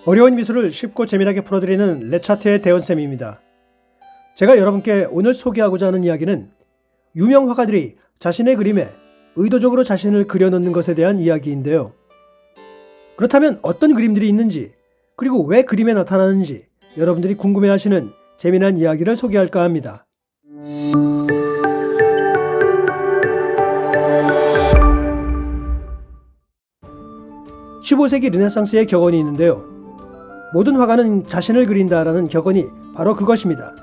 어려운 미술을 쉽고 재미나게 풀어드리는 레차트의 대원쌤입니다. 제가 여러분께 오늘 소개하고자 하는 이야기는 유명 화가들이 자신의 그림에 의도적으로 자신을 그려넣는 것에 대한 이야기인데요. 그렇다면 어떤 그림들이 있는지, 그리고 왜 그림에 나타나는지 여러분들이 궁금해하시는 재미난 이야기를 소개할까 합니다. 15세기 르네상스의 격언이 있는데요. 모든 화가는 자신을 그린다라는 격언이 바로 그것입니다.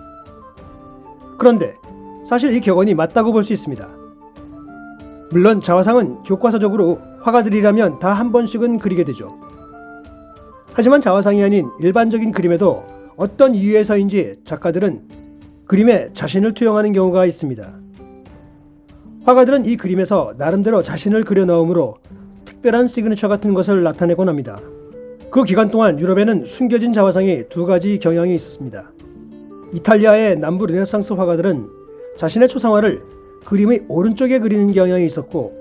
그런데 사실 이 격언이 맞다고 볼 수 있습니다. 물론 자화상은 교과서적으로 화가들이라면 다 한 번씩은 그리게 되죠. 하지만 자화상이 아닌 일반적인 그림에도 어떤 이유에서인지 작가들은 그림에 자신을 투영하는 경우가 있습니다. 화가들은 이 그림에서 나름대로 자신을 그려 넣음으로 특별한 시그니처 같은 것을 나타내곤 합니다. 그 기간 동안 유럽에는 숨겨진 자화상이 두 가지 경향이 있었습니다. 이탈리아의 남부 르네상스 화가들은 자신의 초상화를 그림의 오른쪽에 그리는 경향이 있었고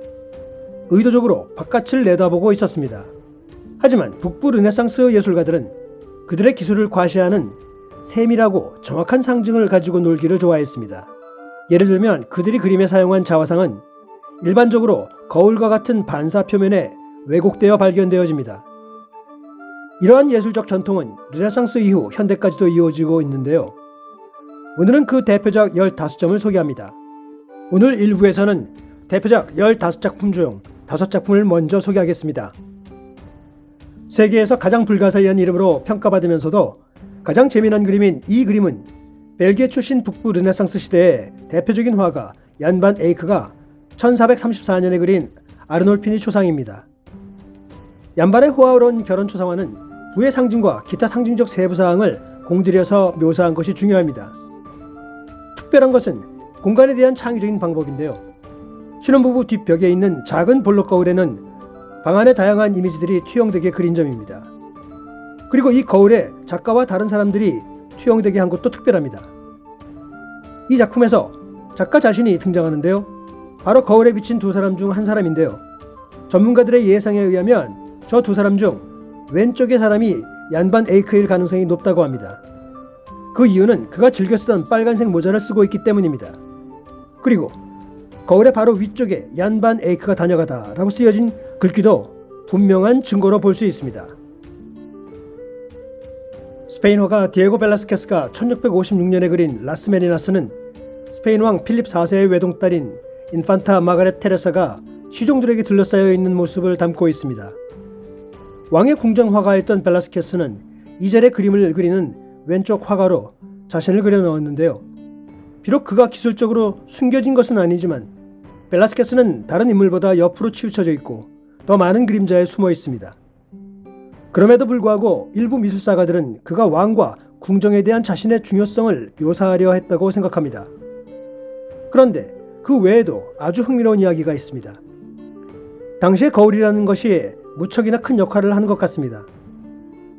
의도적으로 바깥을 내다보고 있었습니다. 하지만 북부 르네상스 예술가들은 그들의 기술을 과시하는 세밀하고 정확한 상징을 가지고 놀기를 좋아했습니다. 예를 들면 그들이 그림에 사용한 자화상은 일반적으로 거울과 같은 반사 표면에 왜곡되어 발견되어집니다. 이러한 예술적 전통은 르네상스 이후 현대까지도 이어지고 있는데요. 오늘은 그 대표작 15점을 소개합니다. 오늘 1부에서는 대표작 15작품 중 5작품을 먼저 소개하겠습니다. 세계에서 가장 불가사의한 이름으로 평가받으면서도 가장 재미난 그림인 이 그림은 벨기에 출신 북부 르네상스 시대의 대표적인 화가 얀 반 에이크가 1434년에 그린 아르놀피니 초상입니다. 얀반의 호화로운 결혼 초상화는 부의 상징과 기타 상징적 세부사항을 공들여서 묘사한 것이 중요합니다. 특별한 것은 공간에 대한 창의적인 방법인데요. 신혼부부 뒷벽에 있는 작은 볼록 거울에는 방 안의 다양한 이미지들이 투영되게 그린 점입니다. 그리고 이 거울에 작가와 다른 사람들이 투영되게 한 것도 특별합니다. 이 작품에서 작가 자신이 등장하는데요. 바로 거울에 비친 두 사람 중 한 사람인데요. 전문가들의 예상에 의하면 저 두 사람 중 왼쪽의 사람이 얀 반 에이크일 가능성이 높다고 합니다. 그 이유는 그가 즐겨 쓰던 빨간색 모자를 쓰고 있기 때문입니다. 그리고 거울의 바로 위쪽에 얀 반 에이크가 다녀가다 라고 쓰여진 글귀도 분명한 증거로 볼 수 있습니다. 스페인 화가 디에고 벨라스케스가 1656년에 그린 라스 메리나스는 스페인 왕 필립 4세의 외동딸인 인판타 마가렛 테레사가 시종들에게 둘러싸여 있는 모습을 담고 있습니다. 왕의 궁정 화가였던 벨라스케스는 이 절의 그림을 그리는 왼쪽 화가로 자신을 그려 넣었는데요. 비록 그가 기술적으로 숨겨진 것은 아니지만 벨라스케스는 다른 인물보다 옆으로 치우쳐져 있고 더 많은 그림자에 숨어 있습니다. 그럼에도 불구하고 일부 미술사가들은 그가 왕과 궁정에 대한 자신의 중요성을 묘사하려 했다고 생각합니다. 그런데 그 외에도 아주 흥미로운 이야기가 있습니다. 당시의 거울이라는 것이 무척이나 큰 역할을 하는 것 같습니다.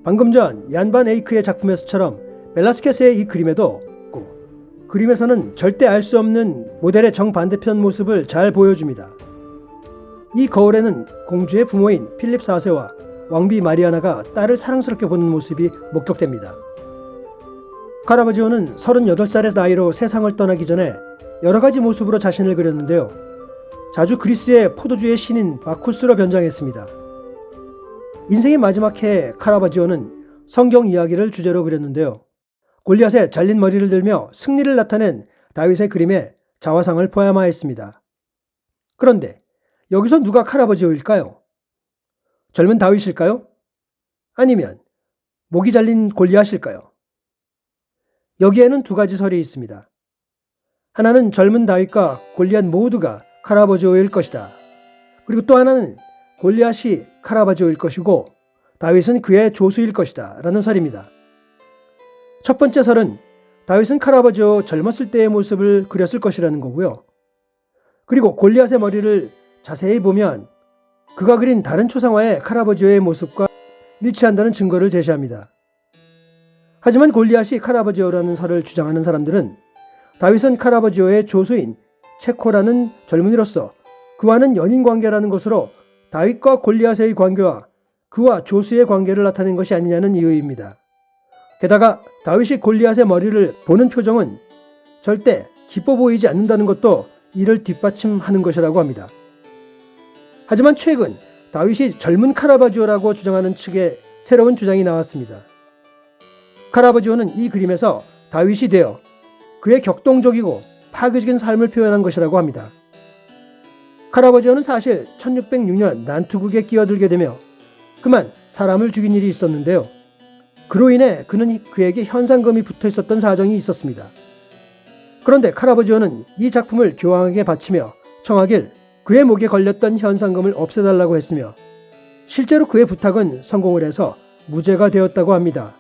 방금 전 얀 반 에이크의 작품에서처럼 벨라스케스의 이 그림에도 그림에서는 절대 알 수 없는 모델의 정반대편 모습을 잘 보여줍니다. 이 거울에는 공주의 부모인 필립 4세와 왕비 마리아나가 딸을 사랑스럽게 보는 모습이 목격됩니다. 카라바지오는 38살의 나이로 세상을 떠나기 전에 여러 가지 모습으로 자신을 그렸는데요. 자주 그리스의 포도주의 신인 바쿠스로 변장했습니다. 인생의 마지막 해에 카라바지오는 성경 이야기를 주제로 그렸는데요. 골리앗의 잘린 머리를 들며 승리를 나타낸 다윗의 그림에 자화상을 포함하였습니다. 그런데 여기서 누가 카라바지오일까요? 젊은 다윗일까요? 아니면 목이 잘린 골리앗일까요? 여기에는 두 가지 설이 있습니다. 하나는 젊은 다윗과 골리앗 모두가 카라바지오일 것이다. 그리고 또 하나는 골리앗이 카라바지오일 것이고 다윗은 그의 조수일 것이다 라는 설입니다. 첫 번째 설은 다윗은 카라바지오 젊었을 때의 모습을 그렸을 것이라는 거고요. 그리고 골리앗의 머리를 자세히 보면 그가 그린 다른 초상화의 카라바지오의 모습과 일치한다는 증거를 제시합니다. 하지만 골리앗이 카라바지오라는 설을 주장하는 사람들은 다윗은 카라바지오의 조수인 체코라는 젊은이로서 그와는 연인 관계라는 것으로 다윗과 골리앗의 관계와 그와 조수의 관계를 나타낸 것이 아니냐는 이유입니다. 게다가 다윗이 골리앗의 머리를 보는 표정은 절대 기뻐 보이지 않는다는 것도 이를 뒷받침하는 것이라고 합니다. 하지만 최근 다윗이 젊은 카라바지오라고 주장하는 측의 새로운 주장이 나왔습니다. 카라바지오는 이 그림에서 다윗이 되어 그의 격동적이고 파괴적인 삶을 표현한 것이라고 합니다. 카라바지오는 사실 1606년 난투극에 끼어들게 되며 그만 사람을 죽인 일이 있었는데요. 그로 인해 그에게 현상금이 붙어 있었던 사정이 있었습니다. 그런데 카라바지오는 이 작품을 교황에게 바치며 청하길 그의 목에 걸렸던 현상금을 없애달라고 했으며 실제로 그의 부탁은 성공을 해서 무죄가 되었다고 합니다.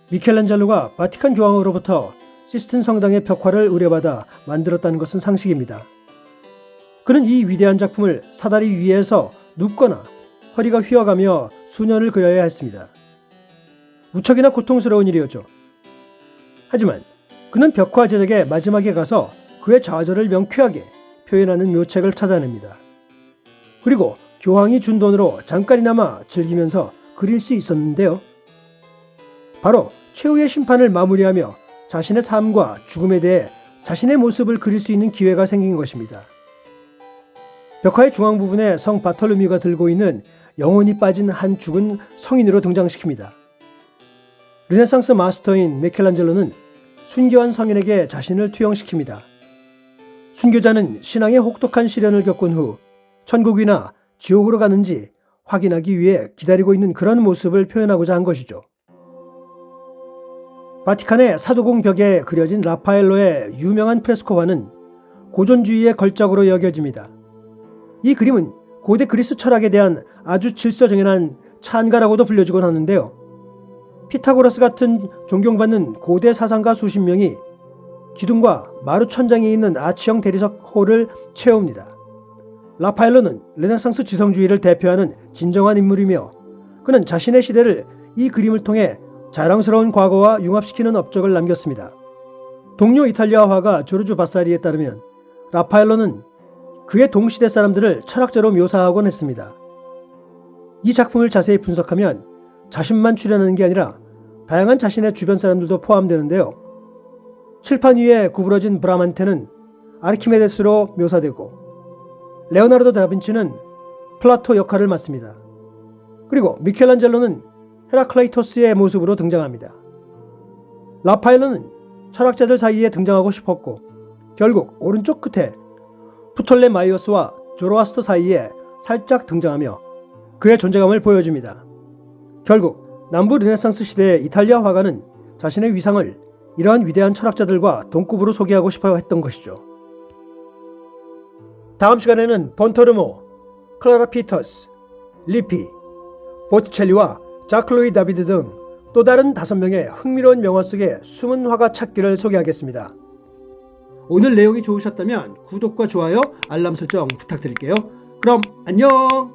미켈란젤로가 바티칸 교황으로부터 시스틴 성당의 벽화를 의뢰받아 만들었다는 것은 상식입니다. 그는 이 위대한 작품을 사다리 위에서 눕거나 허리가 휘어가며 수년을 그려야 했습니다. 무척이나 고통스러운 일이었죠. 하지만 그는 벽화 제작의 마지막에 가서 그의 좌절을 명쾌하게 표현하는 묘책을 찾아냅니다. 그리고 교황이 준 돈으로 잠깐이나마 즐기면서 그릴 수 있었는데요. 바로 최후의 심판을 마무리하며 자신의 삶과 죽음에 대해 자신의 모습을 그릴 수 있는 기회가 생긴 것입니다. 벽화의 중앙 부분에 성 바톨로뮤가 들고 있는 영혼이 빠진 한 죽은 성인으로 등장시킵니다. 르네상스 마스터인 미켈란젤로는 순교한 성인에게 자신을 투영시킵니다. 순교자는 신앙의 혹독한 시련을 겪은 후 천국이나 지옥으로 가는지 확인하기 위해 기다리고 있는 그런 모습을 표현하고자 한 것이죠. 바티칸의 사도궁 벽에 그려진 라파엘로의 유명한 프레스코화는 고전주의의 걸작으로 여겨집니다. 이 그림은 고대 그리스 철학에 대한 아주 질서정연한 찬가라고도 불려지곤 하는데요. 피타고라스 같은 존경받는 고대 사상가 수십 명이 기둥과 마루 천장에 있는 아치형 대리석 홀을 채웁니다. 라파엘로는 르네상스 지성주의를 대표하는 진정한 인물이며 그는 자신의 시대를 이 그림을 통해 자랑스러운 과거와 융합시키는 업적을 남겼습니다. 동료 이탈리아 화가 조르주 바사리에 따르면 라파엘로는 그의 동시대 사람들을 철학자로 묘사하곤 했습니다. 이 작품을 자세히 분석하면 자신만 출연하는 게 아니라 다양한 자신의 주변 사람들도 포함되는데요. 칠판 위에 구부러진 브라만테는 아르키메데스로 묘사되고 레오나르도 다빈치는 플라토 역할을 맡습니다. 그리고 미켈란젤로는 헤라클레이토스의 모습으로 등장합니다. 라파엘로는 철학자들 사이에 등장하고 싶었고 결국 오른쪽 끝에 프톨레마이오스와 조로아스터 사이에 살짝 등장하며 그의 존재감을 보여줍니다. 결국 남부 르네상스 시대의 이탈리아 화가는 자신의 위상을 이러한 위대한 철학자들과 동급으로 소개하고 싶어 했던 것이죠. 다음 시간에는 본토르모, 클라라 피터스, 리피, 보티첼리와 자클로이 다비드 등 또 다른 5명의 흥미로운 명화 속의 숨은 화가 찾기를 소개하겠습니다. 오늘 내용이 좋으셨다면 구독과 좋아요, 알람 설정 부탁드릴게요. 그럼 안녕!